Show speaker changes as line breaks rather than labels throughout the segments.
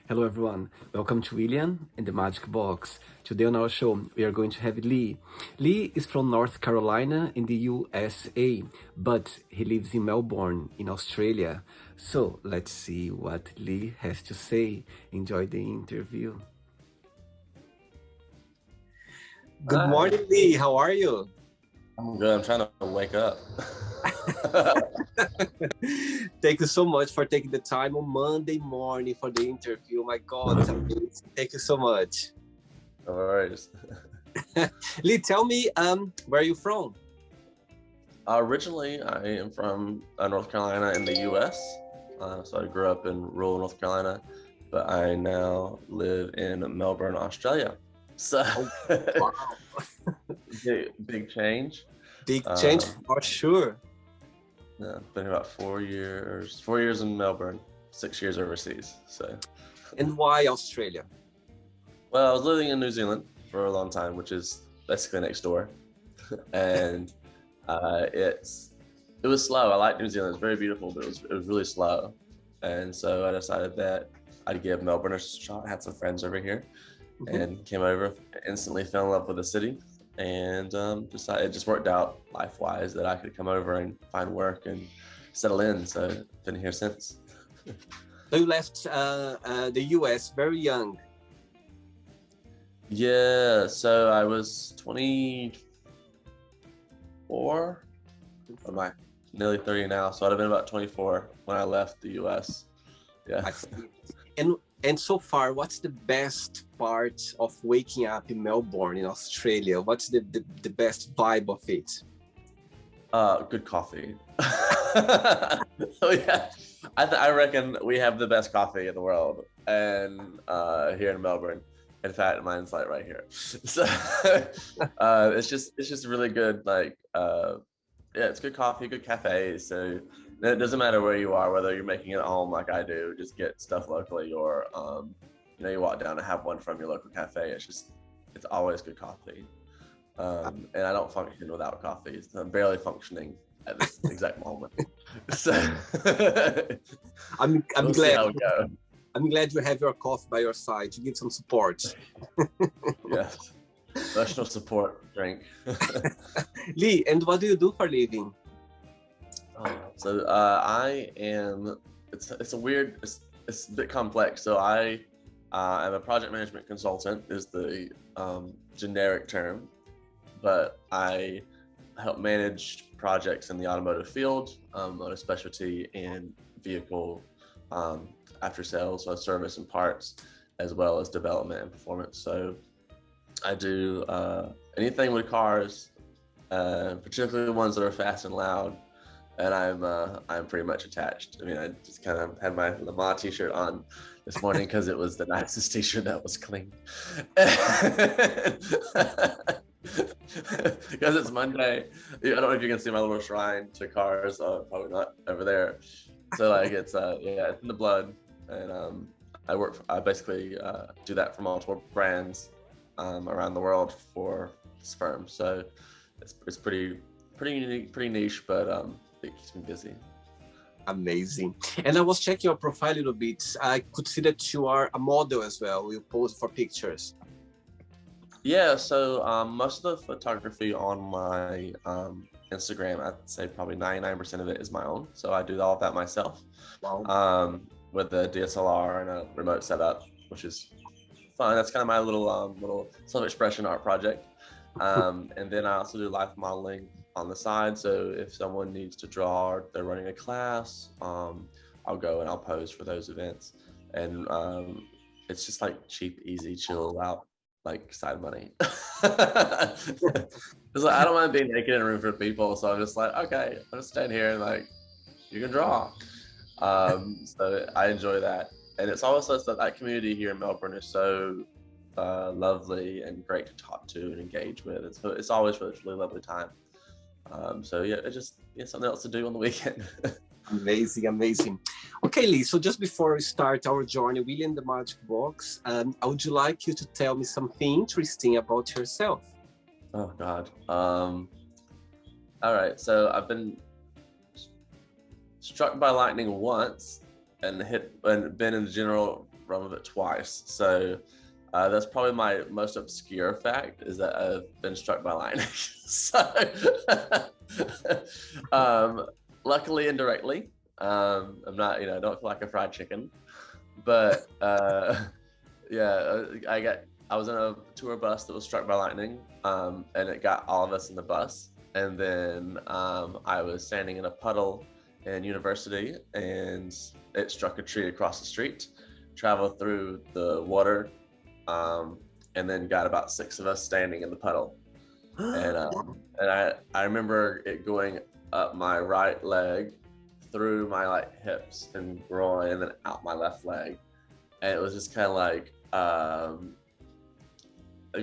Hello everyone, welcome to William and the Magic Box. Today on our show we are going to have Lee. Lee is from North Carolina in the USA, but he lives in Melbourne in Australia. So let's see what Lee has to say. Enjoy the interview. Good
Hi,
morning, Lee. How are you?
I'm good. I'm trying to wake up.
Thank you so much for taking the time on Monday morning for the interview. Oh my God, it's amazing. Thank you so much.
No worries.
Lee, tell me, where are you from?
Originally, I am from North Carolina in the U.S. So I grew up in rural North Carolina, but I now live in Melbourne, Australia. So
Oh, wow.
big change.
Big change
Um,
for sure.
yeah, been here about 4 years. 4 years in Melbourne, 6 years overseas. So,
And why Australia?
well, I was living in New Zealand for a long time, which is basically next door, and it was slow. I liked New Zealand; it's very beautiful, but it was really slow, and so I decided that I'd give Melbourne a shot. I had some friends over here,
Mhm.
and came over. Instantly fell in love with the city, and decided it just worked out life-wise that I could come over and find work and settle in. So been here since.
So you left the US very young.
Yeah, so I was 24. What am I? Nearly 30 now. So I'd have been about 24 when I left the US. Yeah.
I see. And so far, what's the best part of waking up in Melbourne in Australia? What's the best vibe of it?
Good coffee. So yeah, I reckon we have the best coffee in the world, and here in Melbourne. In fact, mine's like right here. So it's just really good. Like yeah, it's good coffee, good cafe. So it doesn't matter where you are, whether you're making it at home like I do, just get stuff locally, or you walk down and have one from your local cafe. It's always good coffee. And I don't function without coffee. So I'm barely functioning at this exact moment. So
I'm
we'll see
glad.
how it goes.
I'm glad you have your coffee by your side to give some support.
Yes, emotional support drink.
Lee, and what do you do for a living?
So I am. It's a weird. It's a bit complex. So I am a project management consultant. Is the generic term, but I help manage projects in the automotive field, on a specialty in vehicle after sales, so service and parts, as well as development and performance. So I do anything with cars, particularly the ones that are fast and loud. And I'm pretty much attached. I mean, I just kind of had my Le Mans t-shirt on this morning because it was the nicest t-shirt that was clean. Because it's Monday. I don't know if you can see my little shrine to cars. Probably not over there. So like it's it's in the blood, and I basically do that for multiple brands around the world for this firm. So it's pretty unique, pretty niche, but it keeps me busy.
Amazing. And I was checking your profile a little bit. I could see that you are a model as well. You pose for pictures.
Yeah, so most of the photography on my Instagram, I'd say probably 99% of it is my own. So I do all of that myself.
Wow.
With a DSLR and a remote setup, which is fun. That's kind of my little self-expression art project. And then I also do life modeling on the side. So if someone needs to draw, or they're running a class, I'll go and I'll pose for those events. And it's just like cheap, easy, chill out, like side money. It's like, I don't mind being naked in a room for people, so I'm just like, okay, I'll just stand here and like, you can draw. So I enjoy that, and it's also so that community here in Melbourne is so lovely and great to talk to and engage with. It's always really lovely time. So yeah, it's something else to do on the weekend.
Amazing, amazing. Okay, Lee, so just before we start our journey, William the Magic Box, I would like you to tell me something interesting about yourself.
Oh God. All right. So I've been struck by lightning once, and been in the general realm of it twice. So that's probably my most obscure fact, is that I've been struck by lightning. So luckily indirectly. I'm not, I don't feel like a fried chicken, but yeah, I was in a tour bus that was struck by lightning, and it got all of us in the bus. And then I was standing in a puddle in university, and it struck a tree across the street, traveled through the water, and then got about 6 of us standing in the puddle. And I remember it going up my right leg, through my like hips and groin, and then out my left leg. And it was just kind of like, have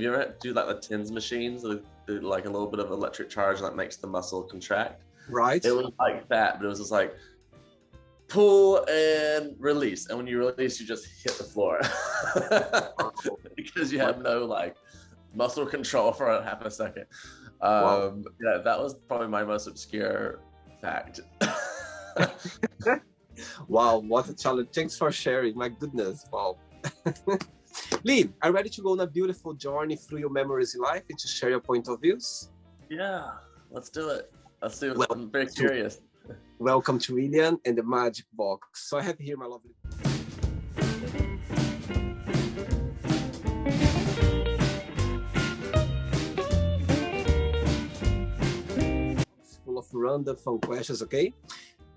you ever do like the TENS machines, like a little bit of electric charge that makes the muscle contract?
Right.
It was like that, but it was just like pull and release, and when you release, you just hit the floor because you have no like muscle control for a half a second. Yeah, that was probably my most obscure fact.
Wow, what a challenge. Thanks for sharing. My goodness. Wow. Lee, are you ready to go on a beautiful journey through your memories in life and to share your point of views?
Yeah, let's do it. Let's do it. I'm very curious.
Welcome to William and the Magic Box. So I have here my lovely... full of random fun questions, okay?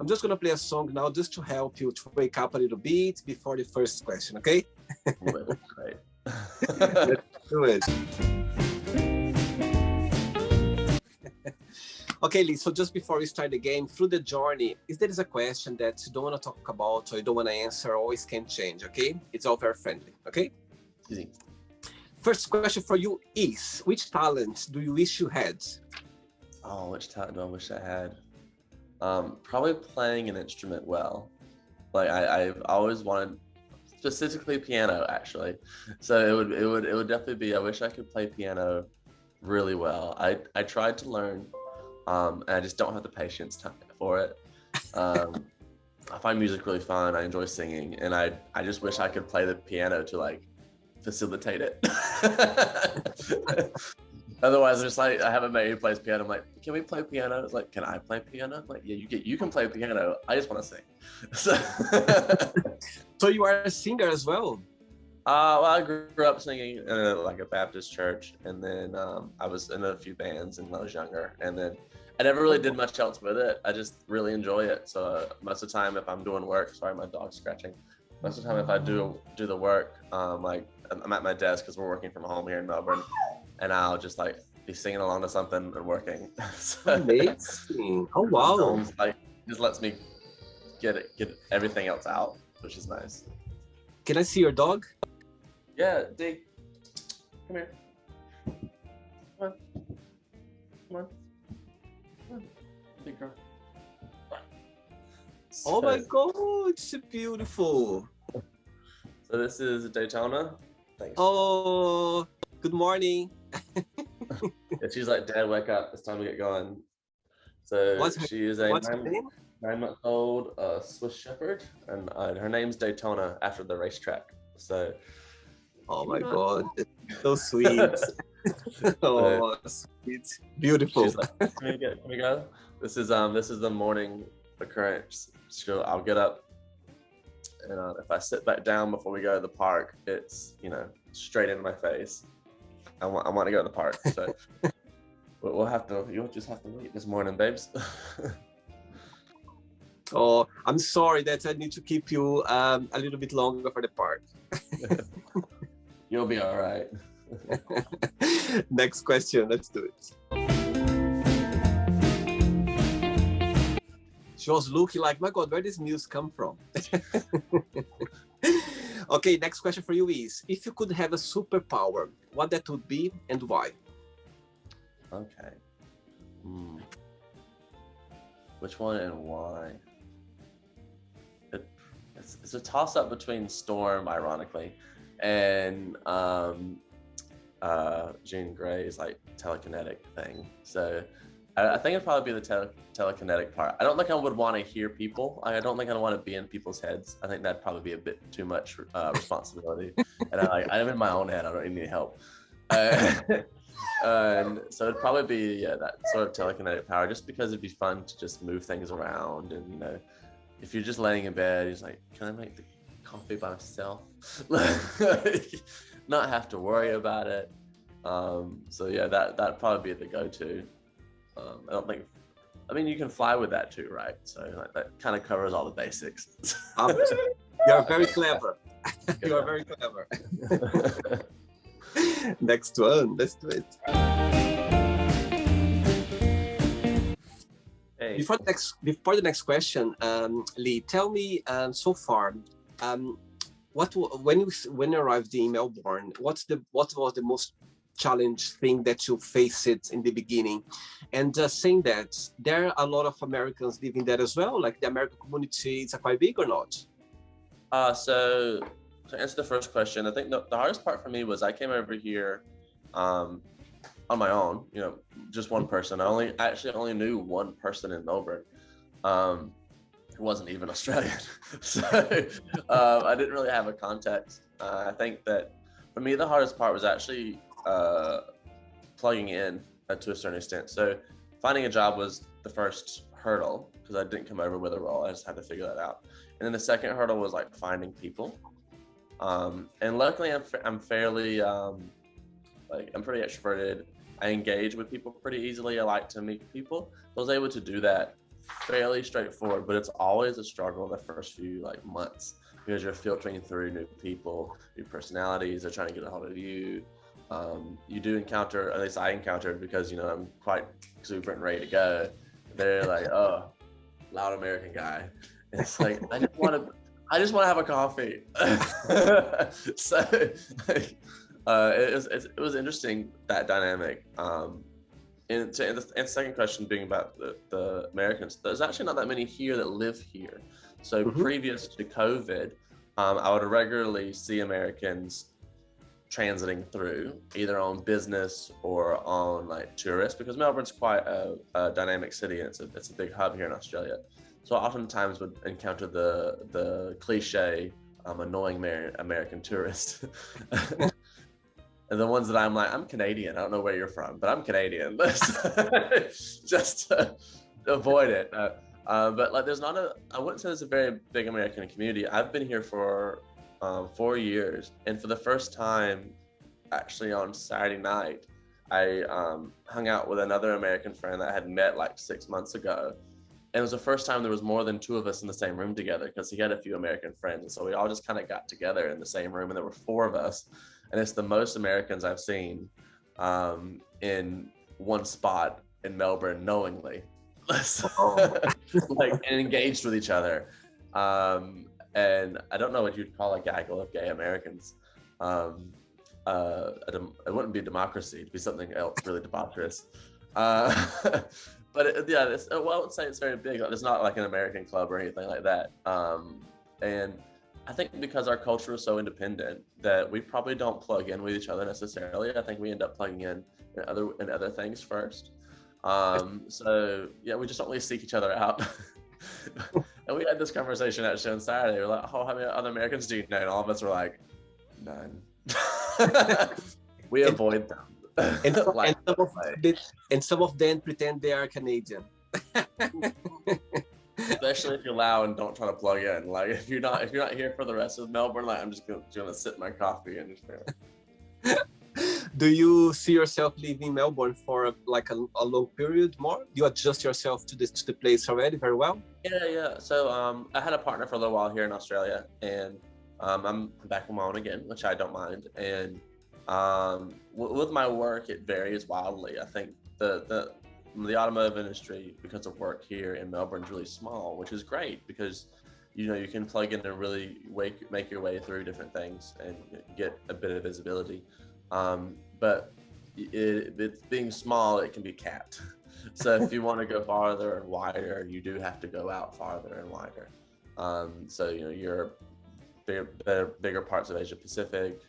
I'm just gonna play a song now just to help you to wake up a little bit before the first question, okay?
Great.
Let's do it. Okay, Lee, so just before we start the game, through the journey, if there is a question that you don't want to talk about or you don't want to answer, always can change, okay? It's all very friendly, okay?
Easy.
First question for you is, which talent do you wish you had?
Oh, which talent do I wish I had? Probably playing an instrument well. Like I've always wanted, specifically piano, actually. So it would definitely be, I wish I could play piano really well. I tried to learn, and I just don't have the patience for it. I find music really fun. I enjoy singing, and I just wish I could play the piano to like facilitate it. Otherwise, I'm just like, I have a mate who plays piano. I'm like, can we play piano? It's like, can I play piano? I'm like, yeah, you can play piano. I just want to sing.
So you are a singer as well?
Well, I grew up singing in like a Baptist church, and then I was in a few bands when I was younger, and then I never really did much else with it. I just really enjoy it. So most of the time, if I'm doing work, sorry, my dog's scratching. Most of the time, if I do the work, like I'm at my desk because we're working from home here in Melbourne, and I'll just like be singing along to something and working. So,
amazing! Oh wow!
Like just lets me get everything else out, which is nice.
Can I see your dog?
Yeah, Dig. Come here. Come on. Come on. Come on. Big girl.
Oh my God, it's beautiful.
So this is Daytona. Thanks.
Oh, good morning.
Yeah, she's like, Dad, wake up. It's time to get going. So she is a 9-month-old Swiss Shepherd, and her name's Daytona after the racetrack. So.
Oh my God, it's so sweet. Oh, sweet, beautiful.
She's like, can we go? This is the morning occurrence. So I'll get up, and if I sit back down before we go to the park, it's straight into my face. I want to go to the park, so you'll just have to wait this morning, babes.
Oh, I'm sorry that I need to keep you a little bit longer for the park.
You'll be all right.
Next question, let's do it. She was looking like, my God, where does music come from? Okay, next question for you is, if you could have a superpower, what that would be and why?
Okay. Which one and why? It's a toss-up between Storm, ironically, and Jean Grey's like telekinetic thing. So I think it'd probably be the telekinetic part. I don't think I would want to hear people. I don't think I'd want to be in people's heads. I think that'd probably be a bit too much responsibility. And I'm in my own head. I don't need any help. And so it'd probably be that sort of telekinetic power, just because it'd be fun to just move things around. And if you're just laying in bed, you're like, can I make the coffee by myself? Not have to worry about it. So yeah, that'd probably be the go-to. I mean, you can fly with that too, right? So that kind of covers all the basics.
You're very clever. You are very clever. Next one, let's do it.
Hey.
Before the next question, Lee, tell me so far, when you arrived in Melbourne, what was the most challenge thing that you faced in the beginning? And saying that, there are a lot of Americans living there as well, like the American community is quite big or not?
So to answer the first question, I think the hardest part for me was I came over here on my own, just one person. I actually only knew one person in Melbourne who wasn't even Australian. So I didn't really have a context. I think that for me, the hardest part was actually plugging in to a certain extent. So finding a job was the first hurdle, because I didn't come over with a role. I just had to figure that out. And then the second hurdle was like finding people. And luckily I'm fairly I'm pretty extroverted. I engage with people pretty easily. I like to meet people. I was able to do that fairly straightforward, but it's always a struggle the first few months, because you're filtering through new people, new personalities. They're trying to get a hold of you. You do encounter, at least I encountered, because I'm quite exuberant and ready to go. They're like, oh, loud American guy. And it's like, I just want to have a coffee. So it was interesting, that dynamic. And the second question being about the Americans, there's actually not that many here that live here. So previous to COVID, I would regularly see Americans transiting through, either on business or on tourists, because Melbourne's quite a dynamic city, and it's a big hub here in Australia. So I oftentimes would encounter the cliche annoying American tourist. And the ones that I'm Canadian. I don't know where you're from, but I'm Canadian. Just to avoid it. But there's not I wouldn't say there's a very big American community. I've been here for 4 years, and for the first time, actually on Saturday night, I hung out with another American friend that I had met 6 months ago. And it was the first time there was more than 2 of us in the same room together, because he had a few American friends. And so we all just kind of got together in the same room, and there were 4 of us. And it's the most Americans I've seen in one spot in Melbourne knowingly. And engaged with each other. And I don't know what you'd call a gaggle of gay Americans. It wouldn't be democracy. It'd be something else really debaucherous. But I wouldn't say it's very big. It's not an American club or anything like that. And I think because our culture is so independent that we probably don't plug in with each other necessarily. I think we end up plugging in other things first. So yeah, we just don't really seek each other out. And we had this conversation actually on Saturday. We're like, oh, how many other Americans do you know? And all of us were like, none. We avoid them.
And some of them pretend they are Canadian.
Especially if you're loud and don't try to plug in. If you're not here for the rest of Melbourne, I'm just gonna sip my coffee and just.
Do you see yourself living in Melbourne for a long period more? You adjust yourself to the place already very well?
Yeah. So I had a partner for a little while here in Australia, and I'm back on my own again, which I don't mind. And with my work, it varies wildly. I think the automotive industry, because of work here in Melbourne, is really small, which is great, because you can plug in and really make your way through different things and get a bit of visibility. But it's being small, it can be capped. So if you want to go farther and wider, you do have to go out farther and wider. So you're bigger parts of Asia Pacific,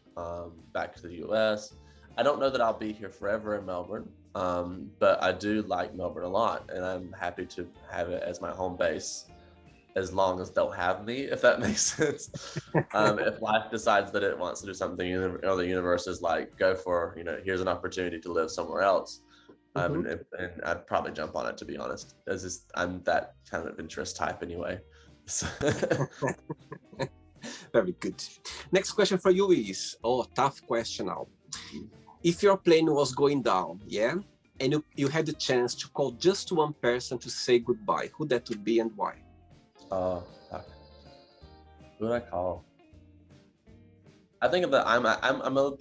back to the US. I don't know that I'll be here forever in Melbourne. But I do like Melbourne a lot, and I'm happy to have it as my home base as long as they'll have me, if that makes sense. If life decides that it wants to do something, or the universe is like, go for, here's an opportunity to live somewhere else.
Mhm.
And I'd probably jump on it, to be honest. I'm that kind of adventurous type anyway. So
Very good. Next question for you is, tough question now. If your plane was going down, yeah, and you had the chance to call just one person to say goodbye, who that would be and why?
Fuck. Who would I call? I think that I'm a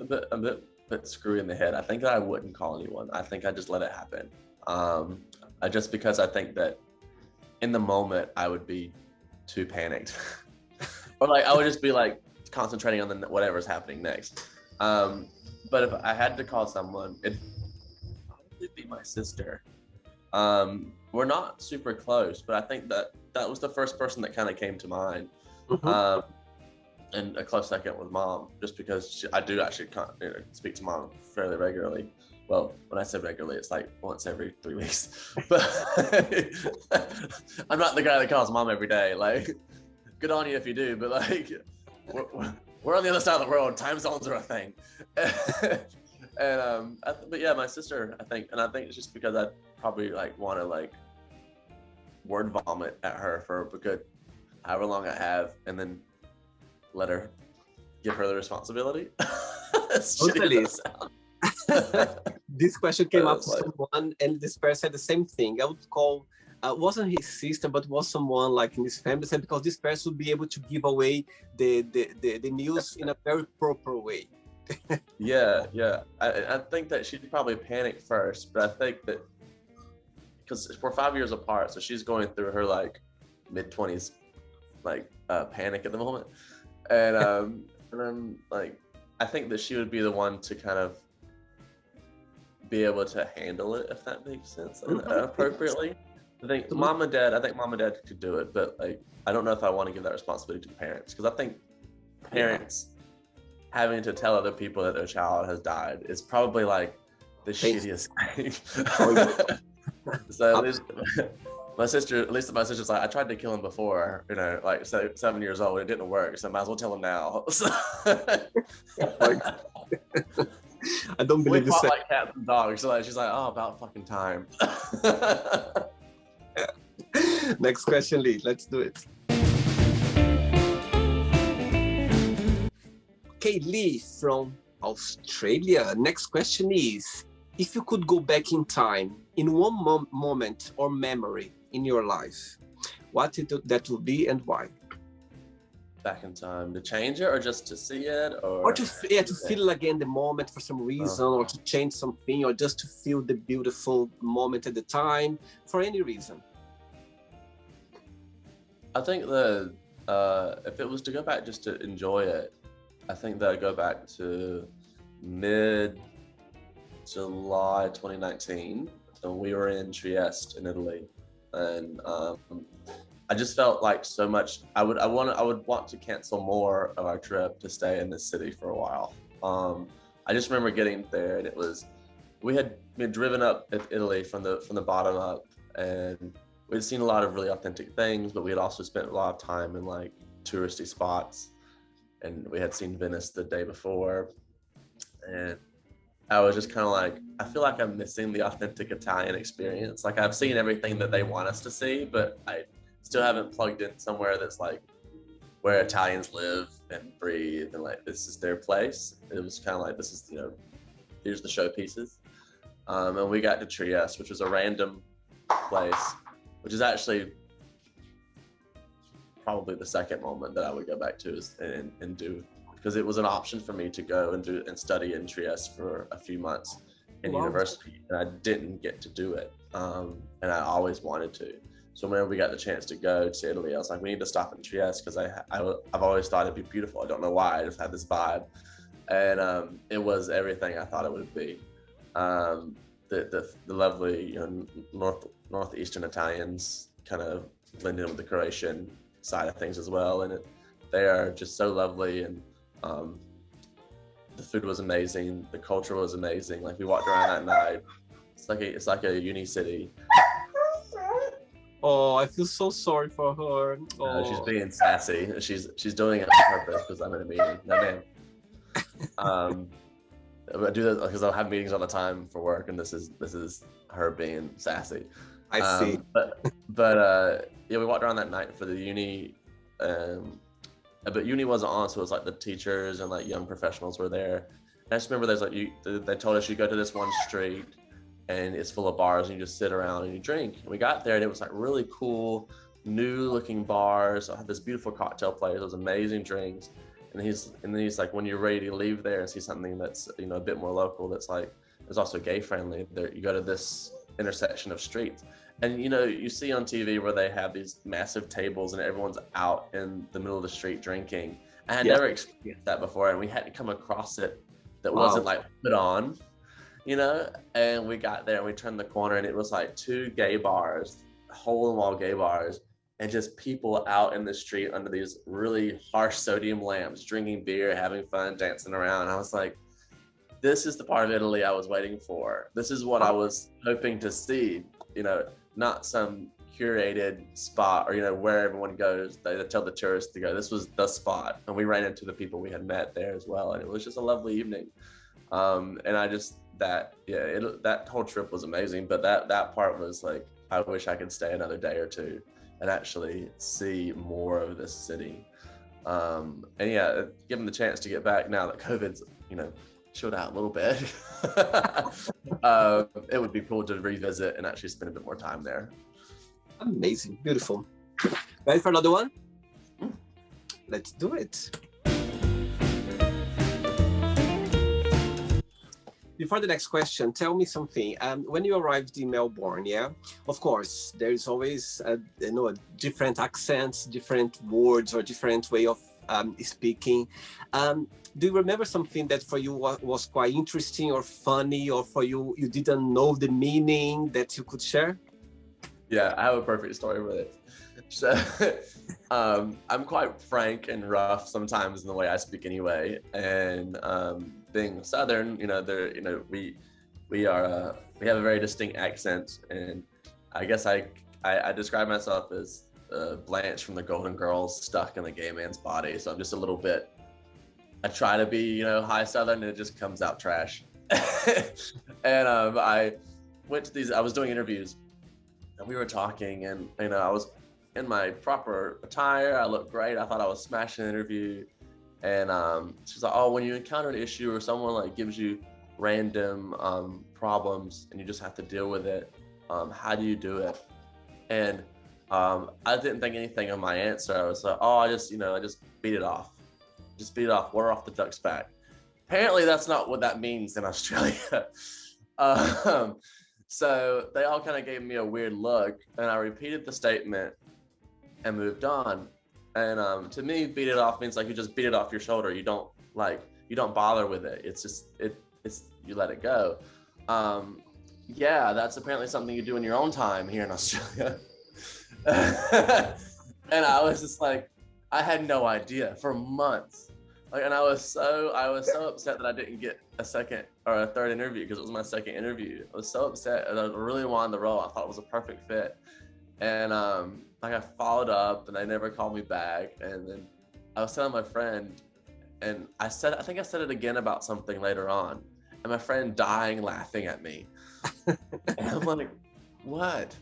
bit screwy in the head. I think that I wouldn't call anyone. I think I just let it happen. Just because I think that in the moment I would be too panicked, or like I would just be like concentrating on whatever's happening next. But if I had to call someone, it'd probably be my sister. We're not super close, but I think that was the first person that kind of came to mind.
Mhm.
And a close second with mom, just because I do actually speak to mom fairly regularly. Well, when I say regularly, it's like once every 3 weeks. But I'm not the guy that calls mom every day. Like, good on you if you do, but like, we're on the other side of the world. Time zones are a thing. And but yeah, my sister, I think it's just because I probably like want to like word vomit at her for a good however long I have, and then give her the responsibility. As shitty as that sounds.
This question came up to
Like,
someone, and this person said the same thing. I would call, wasn't his sister, but was someone like in his family, said because this person would be able to give away the news in a very proper way.
yeah. I think that she'd probably panic first, but I think that because we're 5 years apart, so she's going through her like mid-20s like panic at the moment, and then like I think that she would be the one to kind of be able to handle it, if that makes sense, and appropriately. I think mom and dad could do it, but like I don't know if I want to give that responsibility to parents, because I think parents having to tell other people that their child has died is probably like the shittiest thing. So my sister's like, I tried to kill him before, like 7 years old, it didn't work, so I might as well tell him now.
I don't believe
we fought like cats and dogs, so like, she's like, oh, about fucking time.
Next question, Lee. Let's do it. Okay, Lee from Australia. Next question is, if you could go back in time in one moment or memory in your life, what that would be and why?
Back in time to change it, or just to see it,
or to feel again the moment for some reason, or to change something, or just to feel the beautiful moment at the time, for any reason?
I think that if it was to go back just to enjoy it, I think that I'd go back to mid-July 2019, and we were in Trieste in Italy, and I just felt like so much. I would want to cancel more of our trip to stay in this city for a while. I just remember getting there, and we had driven up Italy from the bottom up, and we'd seen a lot of really authentic things, but we had also spent a lot of time in like touristy spots, and we had seen Venice the day before, and I was just kind of like, I feel like I'm missing the authentic Italian experience. Like I've seen everything that they want us to see, but I still haven't plugged in somewhere that's like where Italians live and breathe, and like this is their place. It was kind of like, this is, here's the showpieces. And we got to Trieste, which was a random place, which is actually probably the second moment that I would go back to and do, because it was an option for me to go and study in Trieste for a few months in university, and I didn't get to do it, and I always wanted to. So whenever we got the chance to go to Italy, I was like, we need to stop in Trieste, because I've always thought it'd be beautiful. I don't know why, I just had this vibe, and it was everything I thought it would be. The lovely northeastern Italians kind of blend in with the Croatian side of things as well, and they are just so lovely, and the food was amazing, the culture was amazing. Like we walked around that night, It's like a uni city.
Oh, I feel so sorry for her.
She's
Oh,
being sassy. She's doing it on purpose because I'm in a meeting. No, man. I do that because I have meetings all the time for work, and this is her being sassy.
I see.
But yeah, we walked around that night for the uni, but uni wasn't on, so it was like the teachers and like young professionals were there. And I just remember they told us you go to this one street, and it's full of bars, and you just sit around and you drink. And we got there, and it was like really cool, new looking bars. I had this beautiful cocktail place. It was amazing drinks. And then he's like, when you're ready to leave there and see something that's, you know, a bit more local, that's like, is also gay friendly, there you go to this intersection of streets. And you know, you see on TV where they have these massive tables and everyone's out in the middle of the street drinking. I had never experienced that before, and we had to come across it that wasn't like put on, you know. And we got there and we turned the corner, and it was like two gay bars, hole-in-the-wall gay bars, and just people out in the street under these really harsh sodium lamps, drinking beer, having fun, dancing around. I was like, this is the part of Italy I was waiting for. This is what I was hoping to see, you know, not some curated spot or, you know, where everyone goes. They tell the tourists to go. This was the spot. And we ran into the people we had met there as well. And it was just a lovely evening. And I just, that whole trip was amazing. But that part was like, I wish I could stay another day or two and actually see more of this city. And yeah, given the chance to get back now that COVID's, you know, chilled out a little bit, it would be cool to revisit and actually spend a bit more time there.
Amazing, beautiful. Ready for another one? Let's do it. Before the next question, tell me something. When you arrived in Melbourne, yeah, of course, there is always a different accents, different words, or different way of speaking. Do you remember something that for you was quite interesting or funny, or for you didn't know the meaning that you could share?
Yeah, I have a perfect story with it. So I'm quite frank and rough sometimes in the way I speak anyway. And being Southern, you know, we have a very distinct accent, and I guess I describe myself as Blanche from the Golden Girls stuck in the gay man's body. So I'm just a little bit, I try to be, you know, high Southern, and it just comes out trash. And I went to I was doing interviews, and we were talking, and, you know, I was in my proper attire. I looked great. I thought I was smashing the interview. And she's like, oh, when you encounter an issue or someone like gives you random problems and you just have to deal with it, how do you do it? And I didn't think anything of my answer. I was like, oh, I just beat it off. Just beat it off, water off the duck's back. Apparently that's not what that means in Australia. So they all kind of gave me a weird look, and I repeated the statement and moved on. And to me, beat it off means like you just beat it off your shoulder. You don't bother with it. It's just, you let it go. Yeah, that's apparently something you do in your own time here in Australia. And I was just like, I had no idea for months. Like, and I was so upset that I didn't get a second or a third interview, because it was my second interview. I was so upset, and I really wanted the role. I thought it was a perfect fit. And like, I followed up, and they never called me back. And then I was telling my friend, and I think I said it again about something later on, and my friend dying laughing at me. And I'm like, what?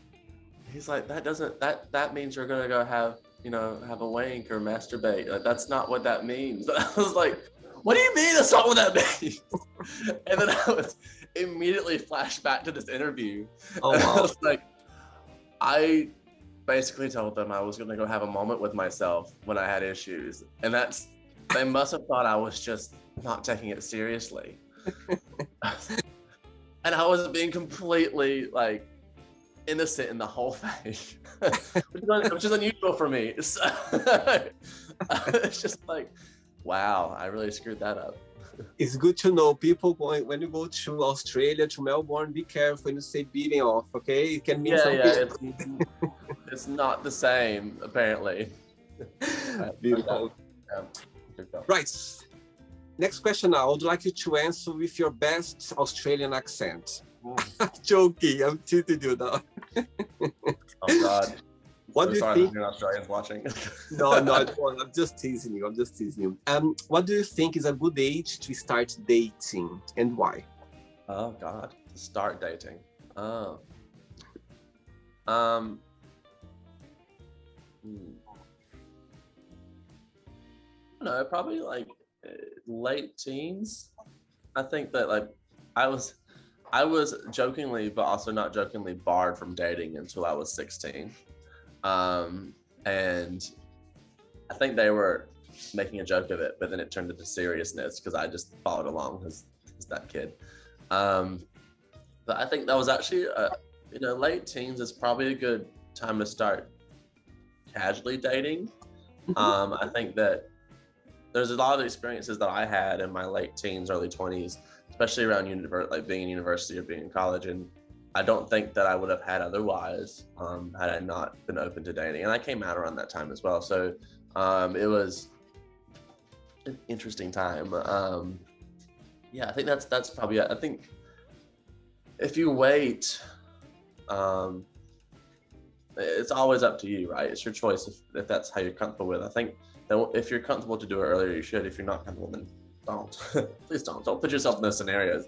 He's like, that means you're gonna go have a wank or masturbate. Like, that's not what that means. I was like, what do you mean that's not what that means? And then I was immediately flashed back to this interview. Oh, wow. I was like, I basically told them I was gonna go have a moment with myself when I had issues. And they must have thought I was just not taking it seriously. And I was being completely like innocent in the whole thing, which is unusual for me. So, it's just like, wow, I really screwed that up. It's good to know, people when you go to Australia, to Melbourne, be careful when you say beating off, okay? It can mean something. It's not the same, apparently. Beautiful. Right. Next question now. I would like you to answer with your best Australian accent.
Joking, I'm teasing you now.
Oh God.
What
So
do you
sorry
think?
if you're Australians watching.
No, no, I'm just teasing you. I'm just teasing you. What do you think is a good age to start dating, and why?
Oh God, to start dating. Oh. Um. No, probably like late teens. I think that like I was I was jokingly, but also not jokingly, barred from dating until I was 16. And I think they were making a joke of it, but then it turned into seriousness because I just followed along as that kid. Um, but I think that was actually, late teens is probably a good time to start casually dating. I think that there's a lot of experiences that I had in my late teens, early 20s, especially around like being in university or being in college. And I don't think that I would have had otherwise had I not been open to dating. And I came out around that time as well. So it was an interesting time. Yeah, I think that's probably it. I think if you wait, it's always up to you, right? It's your choice if that's how you're comfortable with. I think that if you're comfortable to do it earlier, you should. If you're not comfortable, then don't. Please don't. Don't put yourself in those scenarios.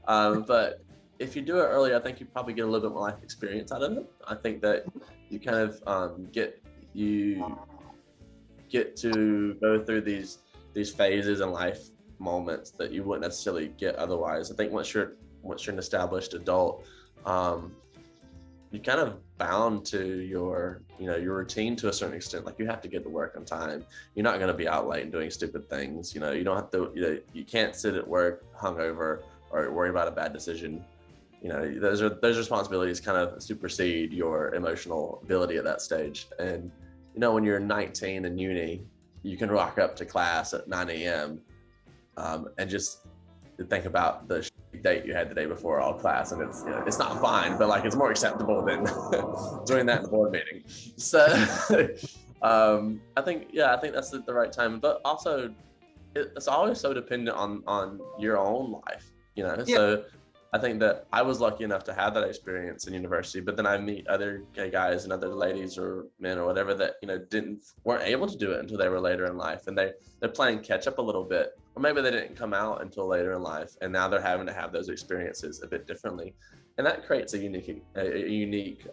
But if you do it earlier, I think you probably get a little bit more life experience out of it. I think that you kind of get to go through these phases in life, moments that you wouldn't necessarily get otherwise. I think once you're an established adult, you're kind of bound to your routine to a certain extent. Like you have to get to work on time. You're not going to be out late and doing stupid things. You don't have to. You can't sit at work hungover or worry about a bad decision. Those responsibilities kind of supersede your emotional ability at that stage. And when you're 19 in uni, you can rock up to class at 9 a.m. And just think about the date you had the day before all class, and it's not fine, but like it's more acceptable than doing that in the board meeting. So I think that's the right time, but also it's always so dependent on your own life,
Yeah.
So I think that I was lucky enough to have that experience in university, but then I meet other gay guys and other ladies or men or whatever that weren't able to do it until they were later in life, and they're playing catch up a little bit, or maybe they didn't come out until later in life, and now they're having to have those experiences a bit differently, and that creates a unique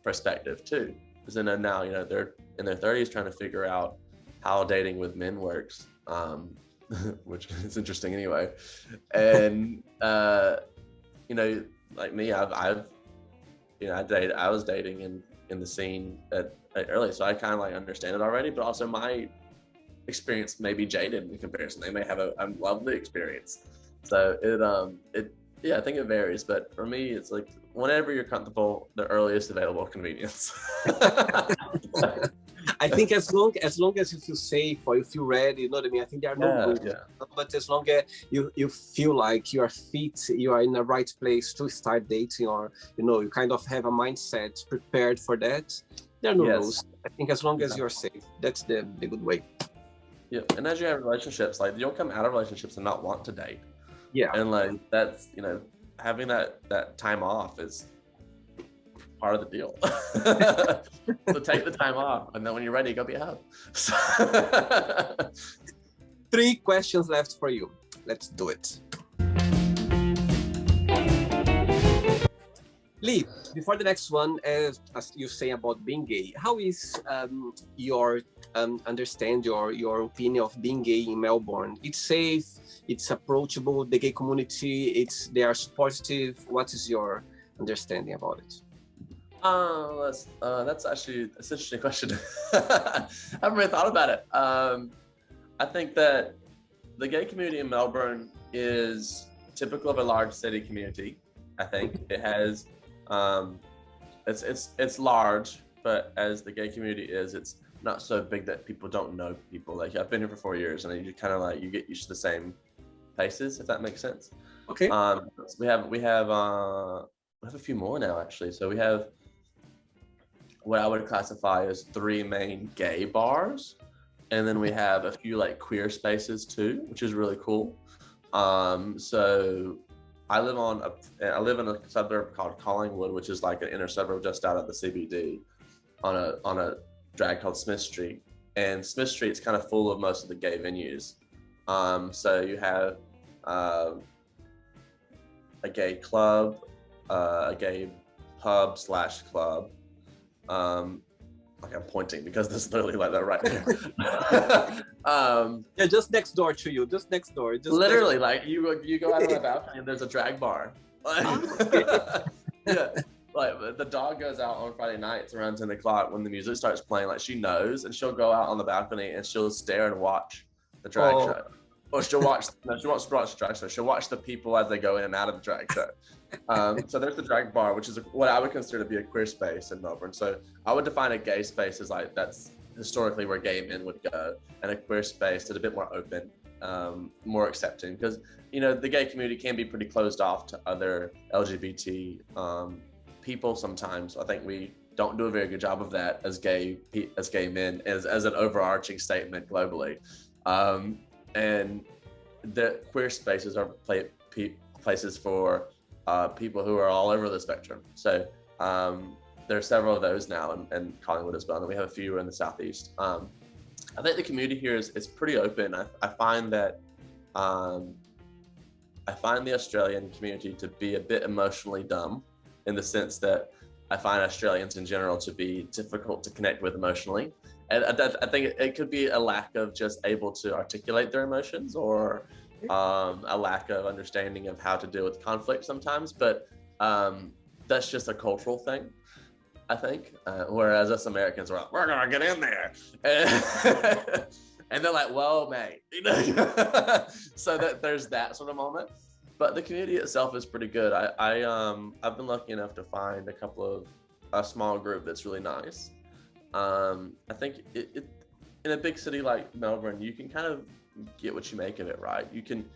perspective too. Because then now they're in their 30s trying to figure out how dating with men works. Which is interesting anyway. And like me, I was dating in the scene at early, so I kind of like understand it already, but also my experience may be jaded in comparison. They may have a lovely experience. So I think it varies, but for me it's like whenever you're comfortable, the earliest available convenience.
I think as long as you feel safe or you feel ready, you know what I mean? I think there are no rules. Yeah. But as long as you feel like you are fit, you are in the right place to start dating, or you kind of have a mindset prepared for that, there are no rules. I think as long as you're safe, that's the good way.
Yeah, and as you have relationships, like you'll come out of relationships and not want to date.
Yeah.
And like that's having that time off is part of the deal. So take the time off, and then when you're ready, go be a hub.
3 questions left for you. Let's do it. Lee, before the next one, as you say about being gay, how is your your opinion of being gay in Melbourne? It's safe, it's approachable, the gay community, they are supportive. What is your understanding about it?
That's an interesting question. I haven't really thought about it. I think that the gay community in Melbourne is typical of a large city community. I think it has, it's large, but as the gay community is, it's not so big that people don't know people. Like I've been here for 4 years, and you kind of like you get used to the same faces, if that makes sense.
Okay.
So we have a few more now actually. So we have what I would classify as 3 main gay bars, and then we have a few like queer spaces too, which is really cool. So I live in a suburb called Collingwood, which is like an inner suburb just out of the CBD, on a drag called Smith Street. And Smith Street's kind of full of most of the gay venues. So you have a gay club, a gay pub / club. Like I'm pointing because there's literally like that right there.
Yeah, just next door to you, just next door. Just
literally, like you go out on the balcony and there's a drag bar. Yeah, like the dog goes out on Friday nights around 10 o'clock when the music starts playing. Like she knows, and she'll go out on the balcony and she'll stare and watch the drag show. Or she won't watch the drag show. She'll watch the people as they go in and out of the drag show. So there's the drag bar, which is what I would consider to be a queer space in Melbourne. So I would define a gay space as like that's historically where gay men would go, and a queer space is a bit more open, more accepting, because the gay community can be pretty closed off to other LGBT people sometimes. I think we don't do a very good job of that as gay men, as an overarching statement globally. And the queer spaces are places for people who are all over the spectrum. So there are several of those now in Collingwood as well, and we have a few in the southeast. I think the community here is pretty open. I find that I find the Australian community to be a bit emotionally dumb, in the sense that I find Australians in general to be difficult to connect with emotionally. And I think it could be a lack of just able to articulate their emotions, or a lack of understanding of how to deal with conflict sometimes. But that's just a cultural thing, I think. Whereas us Americans are like, we're gonna get in there, and they're like, "Whoa, mate!" So that there's that sort of moment. But the community itself is pretty good. I've been lucky enough to find a small group that's really nice. I think it in a big city like Melbourne, you can kind of get what you make of it, right? You can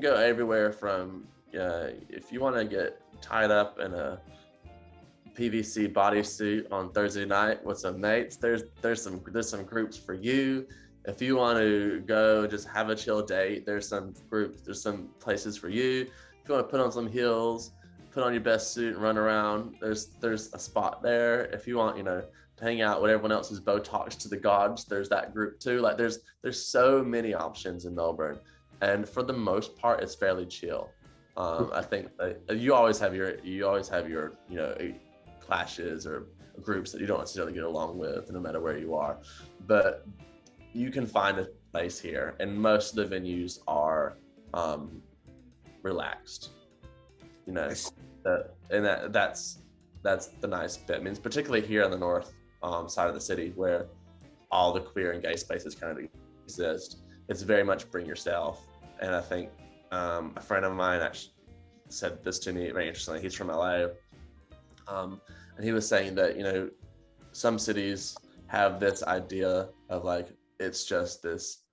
go everywhere from if you want to get tied up in a PVC bodysuit on Thursday night with some mates, there's some groups for you. If you want to go just have a chill date, there's some places for you. If you want to put on some heels, put on your best suit and run around, there's a spot there. If you want, to hang out with everyone else who's Botox to the gods, there's that group too. Like there's so many options in Melbourne, and for the most part, it's fairly chill. I think you always have your clashes or groups that you don't necessarily get along with, no matter where you are, but you can find a place here, and most of the venues are relaxed. That's the nice bit. I mean, particularly here on the north side of the city, where all the queer and gay spaces kind of exist. It's very much bring yourself. And I think a friend of mine actually said this to me very interestingly. He's from LA, and he was saying that some cities have this idea of like it's just this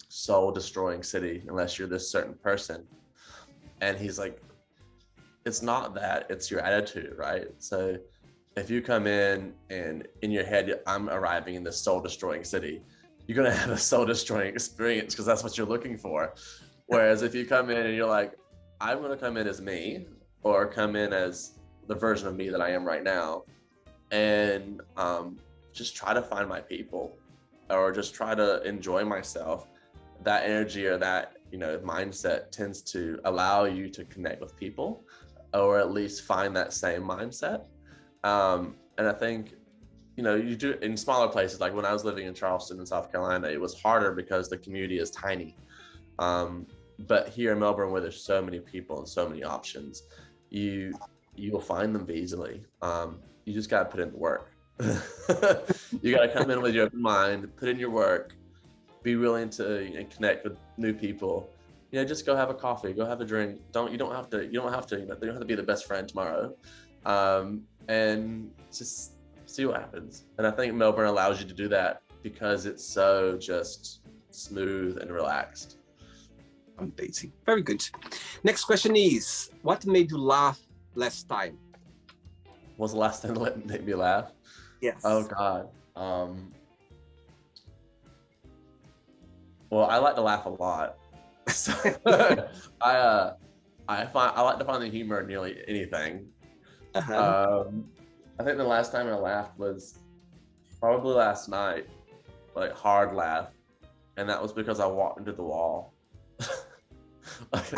soul destroying city unless you're this certain person. And he's like, it's not that, it's your attitude, right? So if you come in and in your head, I'm arriving in this soul destroying city, you're going to have a soul destroying experience because that's what you're looking for. Whereas if you come in and you're like, I'm going to come in as me, or come in as the version of me that I am right now, and just try to find my people, or just try to enjoy myself, that energy or that mindset tends to allow you to connect with people, or at least find that same mindset. And I think you do it in smaller places. Like when I was living in Charleston in South Carolina, it was harder because the community is tiny. But here in Melbourne, where there's so many people and so many options, you will find them easily. You just got to put in the work. You got to come in with your open mind, put in your work, be willing to connect with new people. Just go have a coffee, go have a drink. You don't have to be the best friend tomorrow, and just see what happens. And I think Melbourne allows you to do that because it's so just smooth and relaxed.
Amazing. Very good. Next question is, what made you laugh last time?
What was the last thing that made me laugh?
Yes.
Oh God. Well, I like to laugh a lot. So, I like to find the humor in nearly anything.
Uh-huh.
I think the last time I laughed was probably last night, like hard laugh, and that was because I walked into the wall. Like,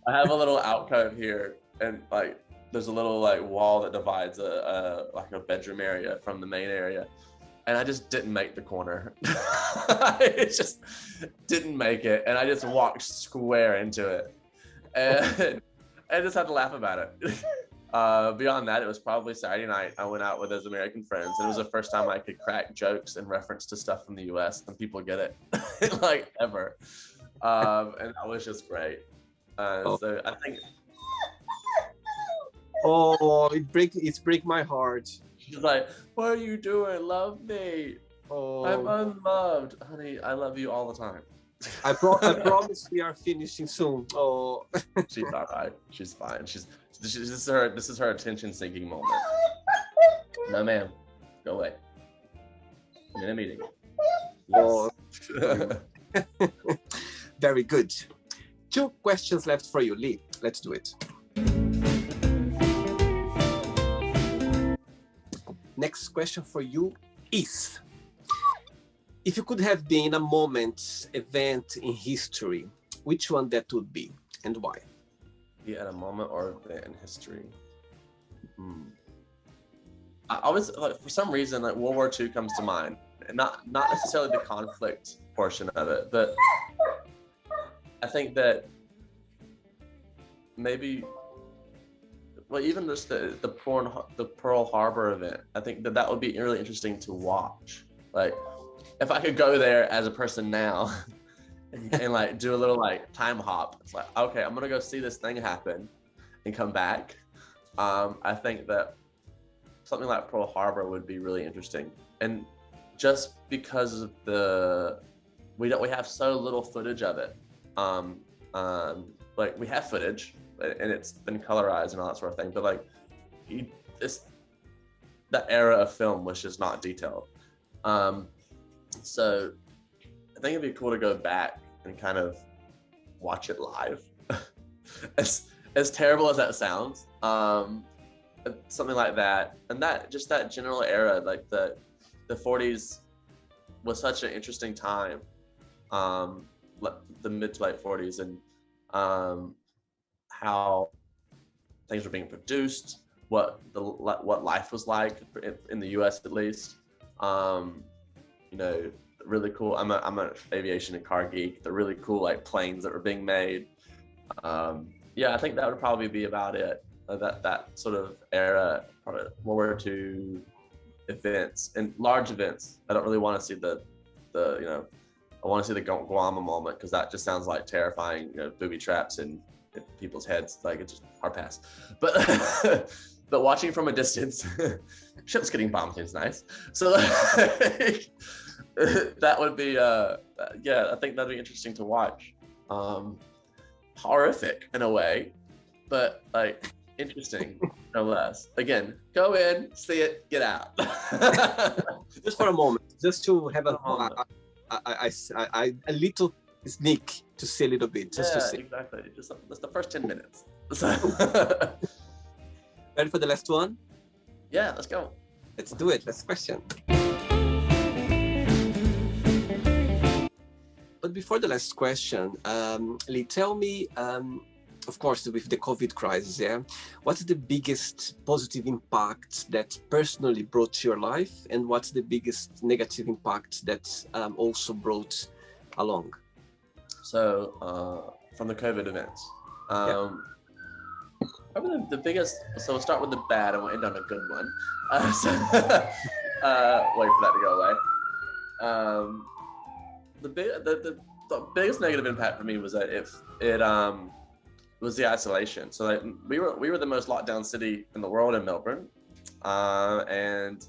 I have a little alcove here, and like there's a little like wall that divides a bedroom area from the main area, and I just didn't make the corner. It just didn't make it, and I just walked square into it, and I just had to laugh about it. Beyond that, it was probably Saturday night. I went out with those American friends, and it was the first time I could crack jokes in reference to stuff from the US, and people get it, like ever. And that was just great. So I think
Oh, it's break my heart.
she's like, "What are you doing? Love me. I'm
Oh,
unloved, honey. I love you all the time."
I promise we are finishing soon. Oh,
She's all right. She's fine. This is her attention seeking moment. No, ma'am. Go away. I'm in a meeting.
oh,
Yes.
very good. 2 questions left for you, Lee. Let's do it. Next question for you is, if you could have been a moment, event in history, which one that would be and why?
Be at a moment or event in history. I always, like, for some reason, like World War II comes to mind. And not necessarily the conflict portion of it, but I think that maybe, well, even just the Pearl Harbor event, I think that would be really interesting to watch. Like, if I could go there as a person now and like do a little like time hop, it's like, okay, I'm gonna go see this thing happen and come back. I think that something like Pearl Harbor would be really interesting, and just because of we have so little footage of it. Like we have footage and it's been colorized and all that sort of thing, but like that era of film was just not detailed. So I think it'd be cool to go back and kind of watch it live. As terrible as that sounds, something like that, and that general era, like the 40s was such an interesting time, the mid to late 40s, and how things were being produced, what life was like in the US at least. You know, really cool. I'm an aviation and car geek. The really cool like planes that were being made. Yeah, I think that would probably be about it. That sort of era, probably World War II events and large events. I don't really want to see the I want to see the Guam moment, because that just sounds like terrifying, booby traps and people's heads. Like, it's just hard pass. But but watching from a distance, ships getting bombed is nice. So like, that would be yeah, I think that'd be interesting to watch. Horrific in a way, but like interesting no less. Again, go in, see it, get out.
Just for a moment, just to have
For a moment.
a little sneak to see a little bit, just to
Yeah,
see.
exactly. Just the first 10 minutes.
Ready for the last one?
Yeah, let's go.
Let's do it. Last question. But before the last question, Lee, tell me, of course, with the COVID crisis, yeah, what's the biggest positive impact that personally brought to your life, and what's the biggest negative impact that also brought along?
So from the COVID events, probably the biggest. So we'll start with the bad and we'll end on a good one. Wait for that to go away. The biggest negative impact for me was that it was the isolation. So like we were the most locked down city in the world in Melbourne, and